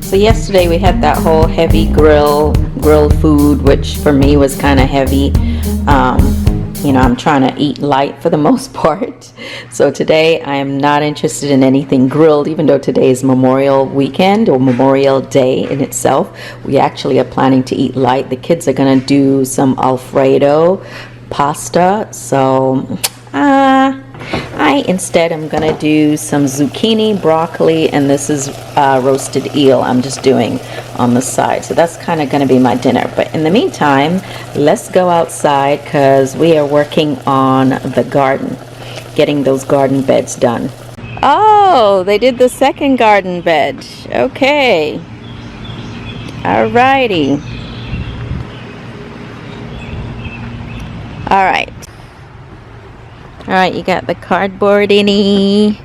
So yesterday we had that whole heavy grilled food, which for me was kind of heavy. You know, I'm trying to eat light for the most part. So today I am not interested in anything grilled, even though today is Memorial Weekend or Memorial Day in itself. We actually are planning to eat light. The kids are gonna do some Alfredo pasta. So I instead am gonna do some zucchini, broccoli, and this is roasted eel I'm just doing on the side. So that's kind of gonna be my dinner. But in the meantime, let's go outside because we are working on the garden, getting those garden beds done. Oh, they did the second garden bed. Okay. Alrighty. Alright. Alright, you got the cardboard innie.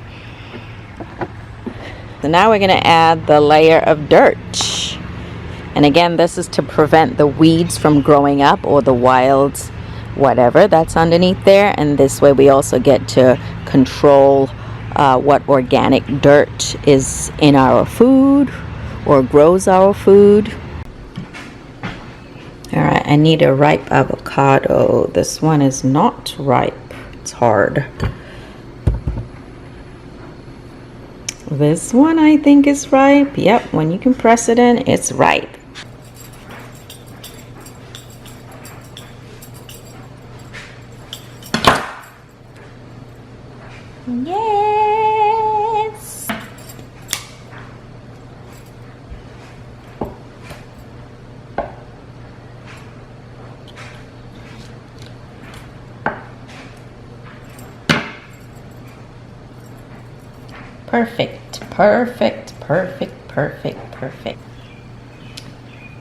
So now we're going to add the layer of dirt. And again, this is to prevent the weeds from growing up or the wild whatever that's underneath there. And this way we also get to control what organic dirt is in our food or grows our food. Alright, I need a ripe avocado. This one is not ripe. It's hard. This one I think is ripe. Yep, when you can press it in, it's ripe. Yes! Perfect, perfect, perfect, perfect, perfect.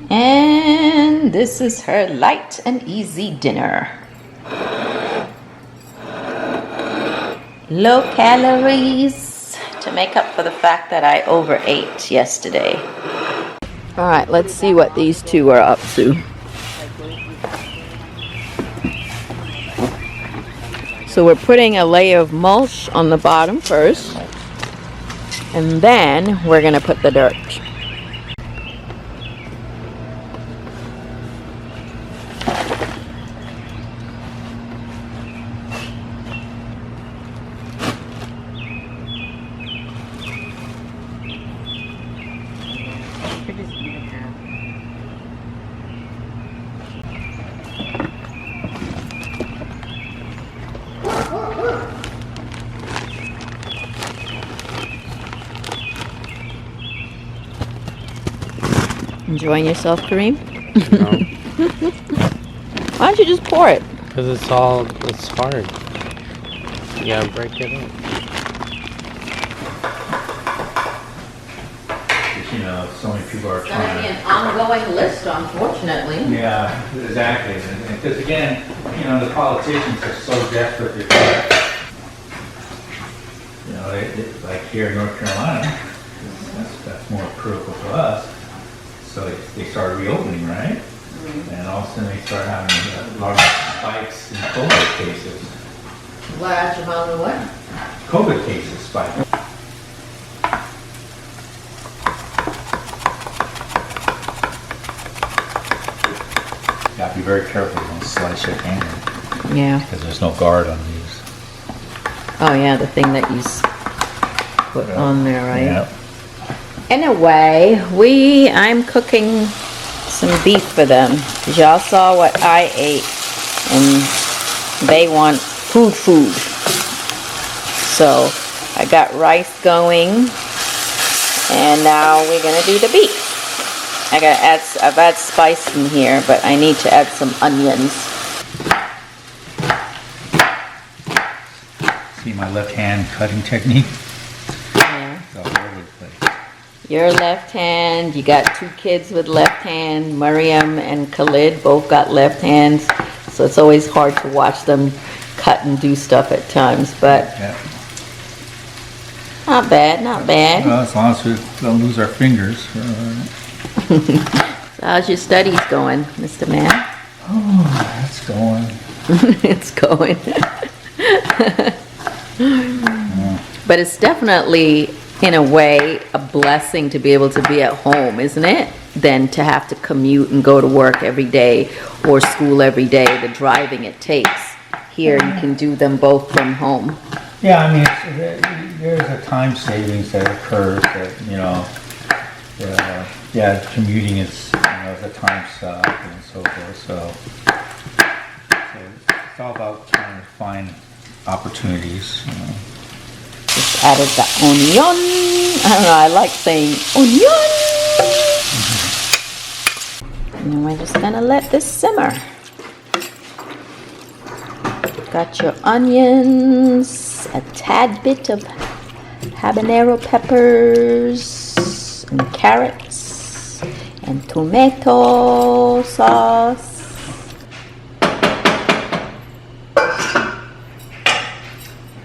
And this is her light and easy dinner. Low calories to make up for the fact that I overate yesterday. All right, let's see what these two are up to. So we're putting a layer of mulch on the bottom first. And then we're going to put the dirt. Enjoying yourself, Kareem? No. Why don't you just pour it? Because it's hard. You gotta break it up. You know, so many people are It's going to trying be an ongoing list, unfortunately. Yeah, exactly. Because again, you know, the politicians are so desperate to you know, like here in North Carolina, that's more critical to us. So they started reopening, right? Mm-hmm. And all of a sudden they start having large spikes in COVID cases. Large amount of what? COVID cases spike. You gotta be very careful, you don't slice your hand. Yeah. Because there's no guard on these. Oh yeah, the thing that you put on there, right? Yeah. Anyway, I'm cooking some beef for them. Y'all saw what I ate, and they want food. So I got rice going, and now we're gonna do the beef. I've add spice in here, but I need to add some onions. See my left hand cutting technique? Yeah. It's all over the place. Your left hand, you got two kids with left hand, Mariam and Khalid both got left hands, so it's always hard to watch them cut and do stuff at times, but Yeah. not bad, not bad. Well, as long as we don't lose our fingers. So how's your studies going, Mr. Man? Oh, that's going. It's going. But it's definitely, in a way, a blessing to be able to be at home, isn't it? Than to have to commute and go to work every day or school every day, the driving it takes. Here you can do them both from home. Yeah, I mean, there's a time savings that occurs that, you know, yeah, commuting is, you know, the time suck and so forth, so it's all about trying to find opportunities, you know. Just added the onion. I don't know, I like saying onion. And then we're just gonna let this simmer. Got your onions, a tad bit of habanero peppers, and carrots, and tomato sauce.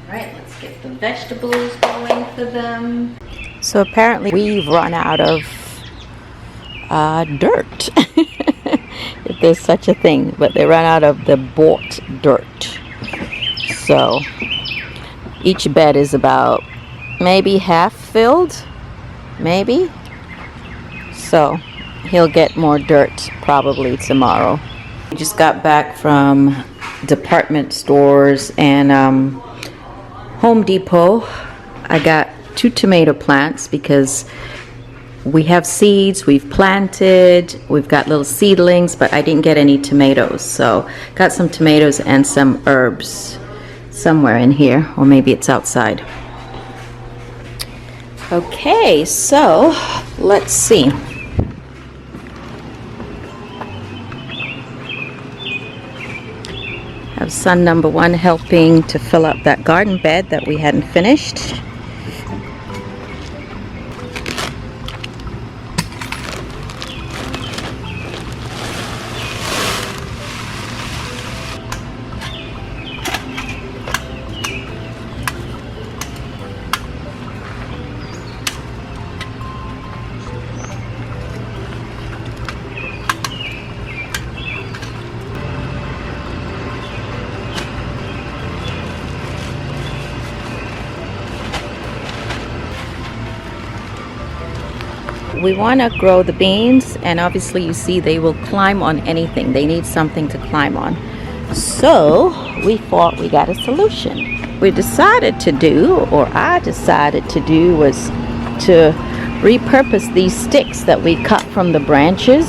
Alright, let's get the vegetables going for them. So apparently we've run out of dirt, if there's such a thing, but they run out of the bought dirt. So each bed is about maybe half filled, maybe. So he'll get more dirt probably tomorrow. We just got back from department stores and Home Depot. I got 2 tomato plants because we have seeds, we've planted, we've got little seedlings, but I didn't get any tomatoes. So got some tomatoes and some herbs somewhere in here, or maybe it's outside. Okay, so let's see. Have son number 1 helping to fill up that garden bed that we hadn't finished. We want to grow the beans, and obviously you see they will climb on anything. They need something to climb on. So we thought we got a solution. We decided to do, or I decided to do, was to repurpose these sticks that we cut from the branches.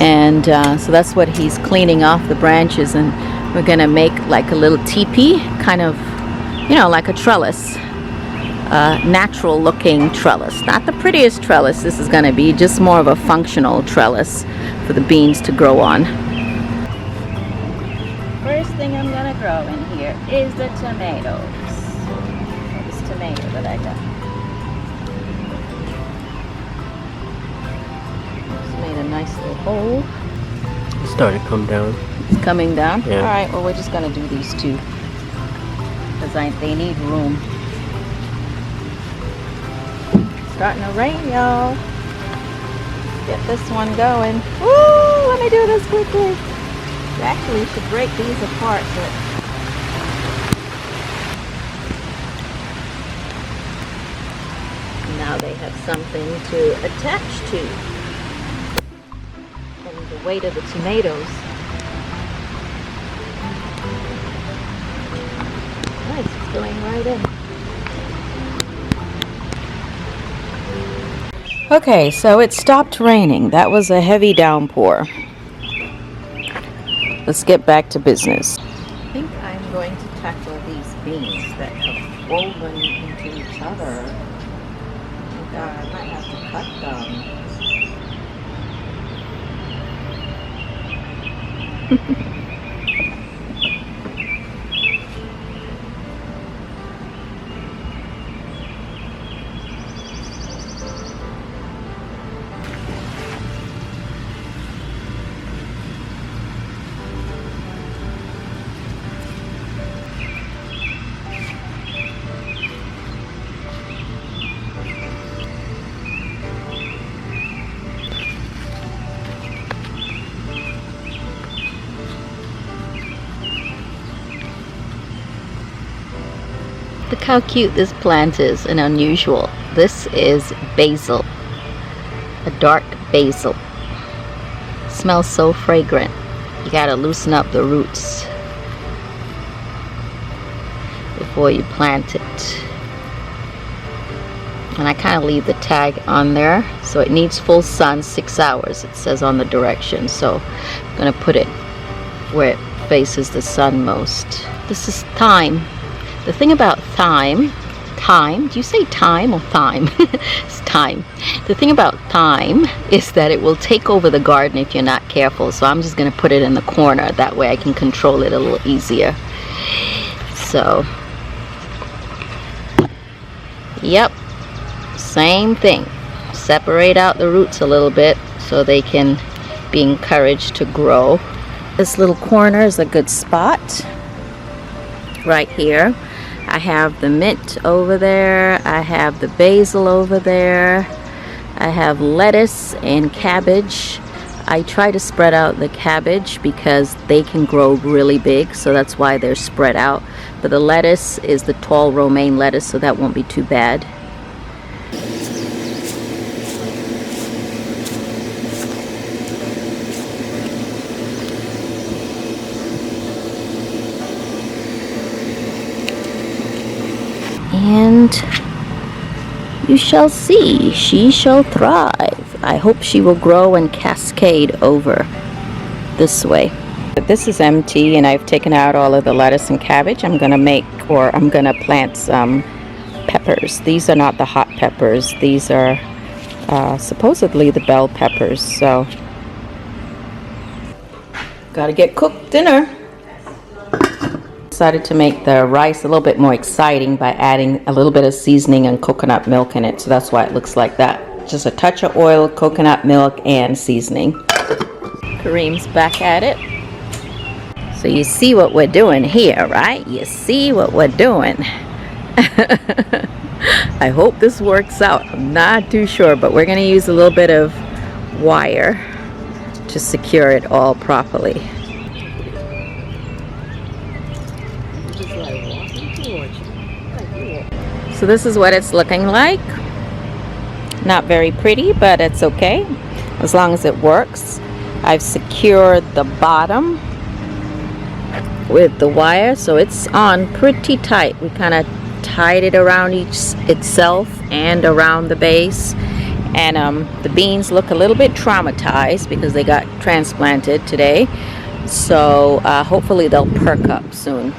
And so that's what he's cleaning off, the branches, and we're gonna make like a little teepee, kind of, you know, like a trellis. Natural looking trellis. Not the prettiest trellis this is going to be, just more of a functional trellis for the beans to grow on. First thing I'm going to grow in here is the tomatoes. This tomato that I got. Just made a nice little hole. It's starting to come down. It's coming down? Yeah. Alright, well we're just going to do these 2 because they need room. Starting to rain, y'all. Get this one going. Woo! Let me do this quickly. We actually should break these apart, but now they have something to attach to. And the weight of the tomatoes. Nice, it's going right in. Okay, so it stopped raining. That was a heavy downpour. Let's get back to business. I think I'm going to tackle these beans that have woven into each other. I might have to cut them. Look how cute this plant is and unusual. This is basil, a dark basil. Smells so fragrant. You gotta loosen up the roots before you plant it. And I kind of leave the tag on there, so it needs full sun, 6 hours, it says on the directions. So I'm gonna put it where it faces the sun most. This is thyme. The thing about thyme, do you say thyme or thyme? It's thyme. The thing about thyme is that it will take over the garden if you're not careful. So I'm just gonna put it in the corner. That way I can control it a little easier. So, yep, same thing. Separate out the roots a little bit so they can be encouraged to grow. This little corner is a good spot right here. I have the mint over there, I have the basil over there, I have lettuce and cabbage. I try to spread out the cabbage because they can grow really big, so that's why they're spread out. But the lettuce is the tall romaine lettuce, so that won't be too bad. And you shall see, she shall thrive. I hope she will grow and cascade over this way. But this is empty and I've taken out all of the lettuce and cabbage. I'm gonna plant some peppers. These are not the hot peppers. These are supposedly the bell peppers. So gotta get cooked dinner. Decided to make the rice a little bit more exciting by adding a little bit of seasoning and coconut milk in it, so that's why it looks like that. Just a touch of oil, coconut milk, and seasoning. Kareem's back at it. So you see what we're doing here, right? You see what we're doing. I hope this works out. I'm not too sure, but we're going to use a little bit of wire to secure it all properly. So this is what it's looking like. Not very pretty, but it's okay as long as it works. I've secured the bottom with the wire, so it's on pretty tight. We kind of tied it around itself and around the base. And the beans look a little bit traumatized because they got transplanted today. So hopefully they'll perk up soon.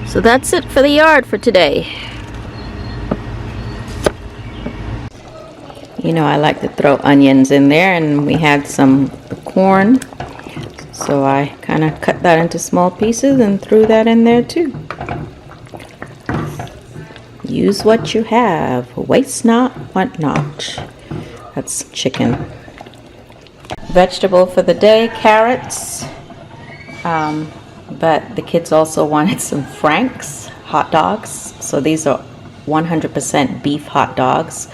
So that's it for the yard for today. You know, I like to throw onions in there, and we had some corn, so I kind of cut that into small pieces and threw that in there too. Use what you have, waste not, want not. That's chicken. Vegetable for the day, carrots, but the kids also wanted some Frank's hot dogs, so these are 100% beef hot dogs.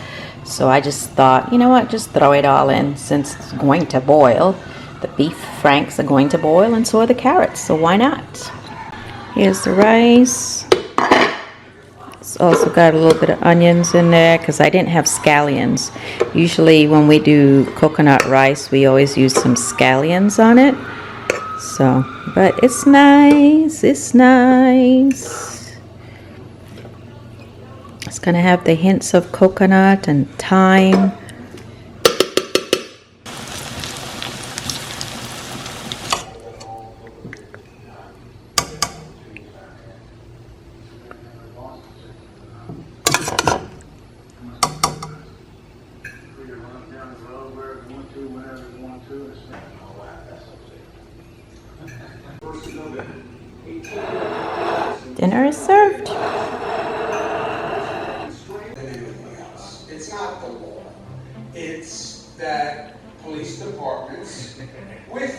So I just thought, you know what, just throw it all in since it's going to boil. The beef Franks are going to boil, and so are the carrots, so why not? Here's the rice. It's also got a little bit of onions in there because I didn't have scallions. Usually when we do coconut rice, we always use some scallions on it. So, but it's nice, it's nice. It's going to have the hints of coconut and thyme. Dinner is served. It's not the law. It's that police departments with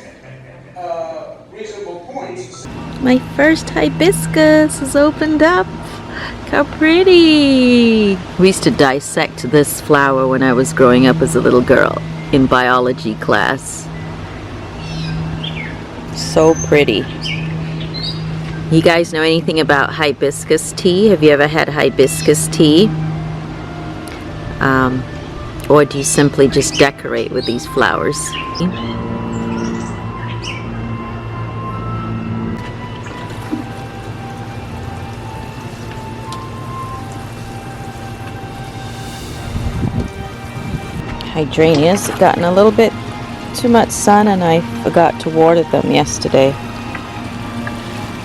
reasonable points. My first hibiscus is opened up. How pretty! We used to dissect this flower when I was growing up as a little girl in biology class. So pretty. You guys know anything about hibiscus tea? Have you ever had hibiscus tea? Or do you simply just decorate with these flowers? Hydrangeas have gotten a little bit too much sun and I forgot to water them yesterday.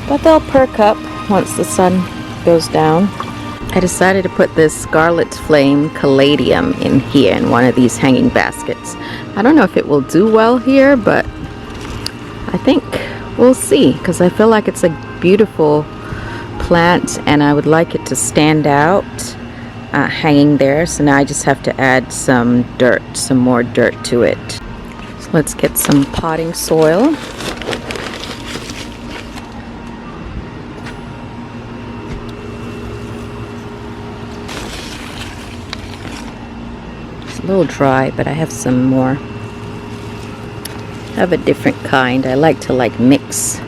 But they'll perk up once the sun goes down. I decided to put this Scarlet Flame Caladium in here in one of these hanging baskets. I don't know if it will do well here, but I think we'll see, because I feel like it's a beautiful plant and I would like it to stand out hanging there. So now I just have to add some dirt, some more dirt to it. So let's get some potting soil. A little dry, but I have some more. I have a different kind. I like to mix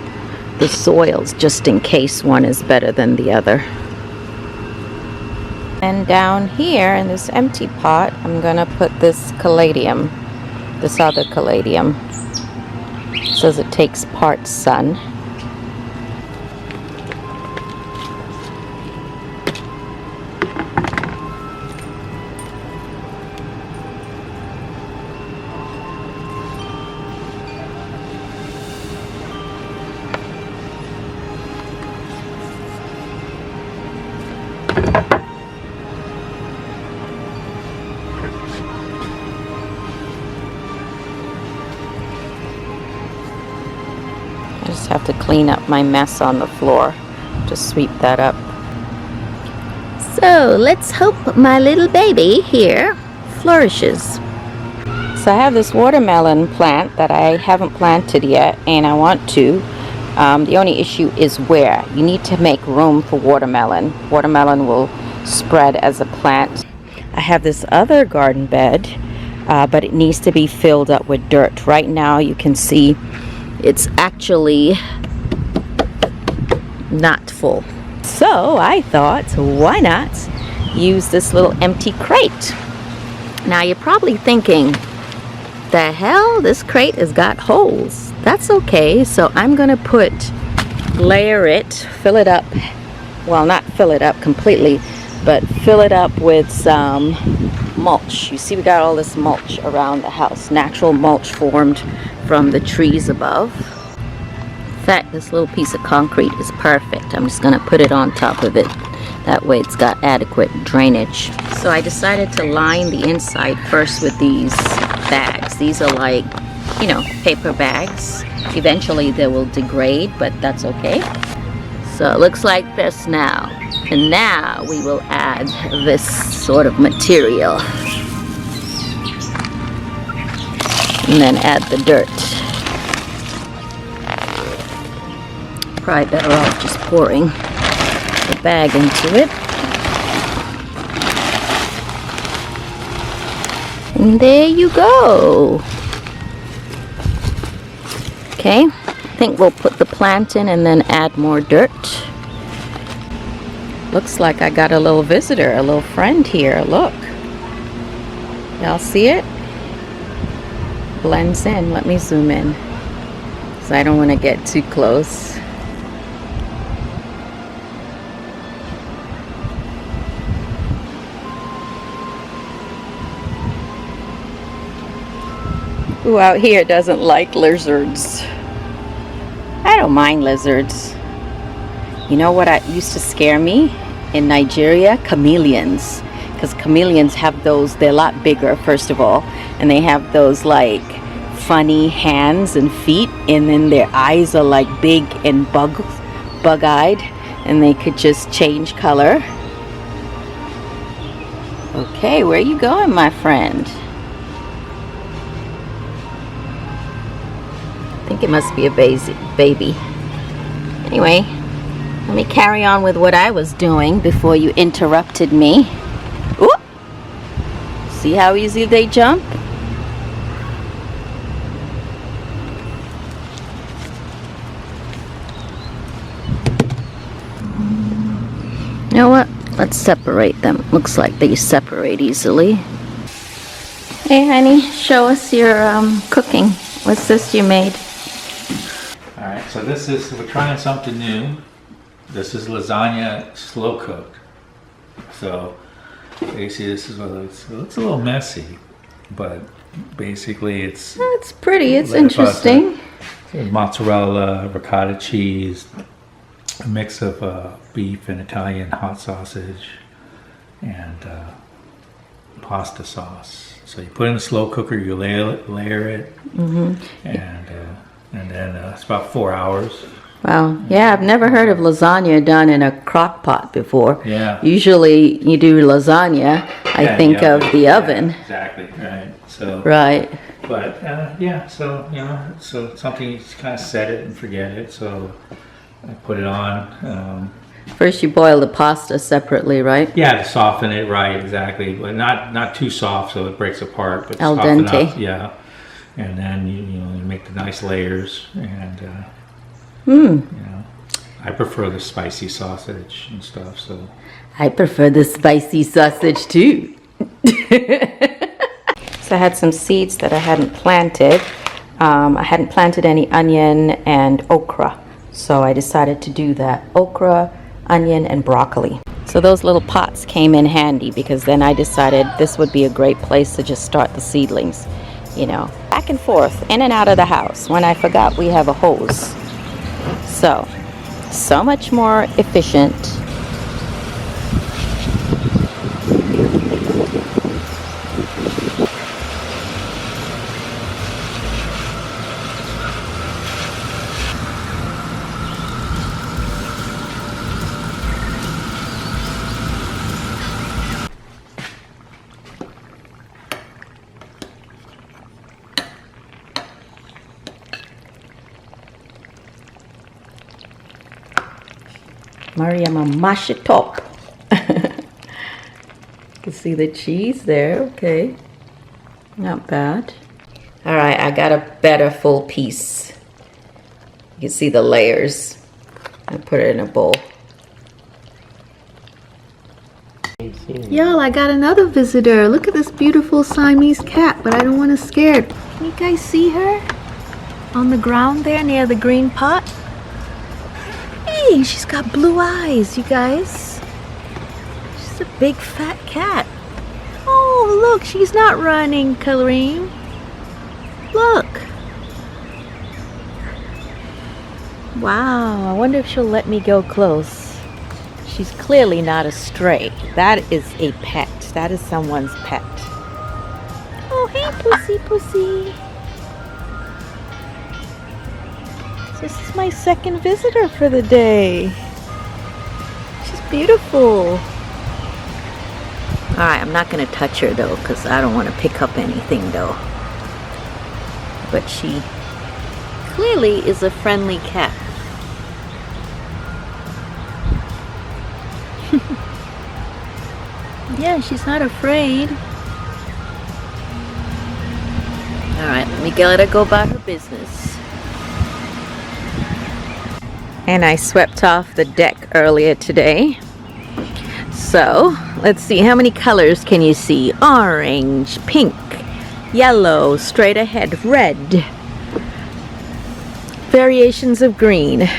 the soils just in case one is better than the other. And down here in this empty pot, I'm gonna put this caladium, this other caladium. It says it takes part sun. Just have to clean up my mess on the floor. Just sweep that up. So let's hope my little baby here flourishes. So I have this watermelon plant that I haven't planted yet, and I want to. The only issue is where. You need to make room for watermelon. Watermelon will spread as a plant. I have this other garden bed, but it needs to be filled up with dirt. Right now you can see it's actually not full. So I thought, why not use this little empty crate? Now you're probably thinking, the hell, this crate has got holes. That's okay. So I'm gonna layer it, fill it up, well, not fill it up completely, but fill it up with some mulch. You see we got all this mulch around the house, natural mulch formed from the trees above. In fact, this little piece of concrete is perfect. I'm just gonna put it on top of it. That way it's got adequate drainage. So I decided to line the inside first with these bags. These are like, you know, paper bags. Eventually they will degrade, but that's okay. So it looks like this now. And now we will add this sort of material. And then add the dirt. Probably better off just pouring the bag into it. And there you go. Okay, I think we'll put the plant in and then add more dirt. Looks like I got a little visitor, a little friend here. Look. Y'all see it? Blends in. Let me zoom in, because I don't want to get too close. Who out here doesn't like lizards? I don't mind lizards. You know what used to scare me in Nigeria? Chameleons. Because chameleons have those, they're a lot bigger, first of all, and they have those like funny hands and feet, and then their eyes are like big and bug-eyed, and they could just change color. Okay, where are you going, my friend? I think it must be a baby. Anyway, let me carry on with what I was doing before you interrupted me. Ooh! See how easy they jump? You know what? Let's separate them. Looks like they separate easily. Hey, honey, show us your cooking. What's this you made? All right, so we're trying something new. This is lasagna slow cooked. So you see, this is what it looks a little messy, but basically it's pretty. It's interesting. Mozzarella, ricotta cheese, a mix of beef and Italian hot sausage, and pasta sauce. So you put it in the slow cooker, you layer it, and then it's about 4 hours. Wow. Yeah, I've never heard of lasagna done in a crock pot before. Yeah. Usually you do lasagna, I think of the oven. Yeah, exactly, right. So, Right. but yeah, so, you know, so something you just kind of set it and forget it. So I put it on. First you boil the pasta separately, right? Yeah, to soften it, right, exactly. But not too soft so it breaks apart. But Al soften dente. up, yeah. And then you make the nice layers, and Hmm. you know, I prefer the spicy sausage and stuff. So I prefer the spicy sausage too. So I had some seeds that I hadn't planted. I hadn't planted any onion and okra, so I decided to do that. Okra, onion, and broccoli. So those little pots came in handy because then I decided this would be a great place to just start the seedlings. You know, back and forth, in and out of the house when I forgot we have a hose. So much more efficient. Mariama, mash it up. You can see the cheese there. Okay, not bad. All right, I got a better full piece. You can see the layers. I put it in a bowl. Y'all, I got another visitor. Look at this beautiful Siamese cat, but I don't want to scare it. Can you guys see her? On the ground there near the green pot? Hey, she's got blue eyes, you guys. She's a big fat cat. Oh, look, she's not running, Kareem. Look. Wow, I wonder if she'll let me go close. She's clearly not a stray. That is a pet. That is someone's pet. Oh, hey, pussy, pussy. This is my second visitor for the day. She's beautiful. Alright, I'm not going to touch her though, because I don't want to pick up anything though. But she clearly is a friendly cat. Yeah, she's not afraid. Alright, let me let her go about her business. And I swept off the deck earlier today. So, let's see, how many colors can you see? Orange, pink, yellow, straight ahead, red. Variations of green.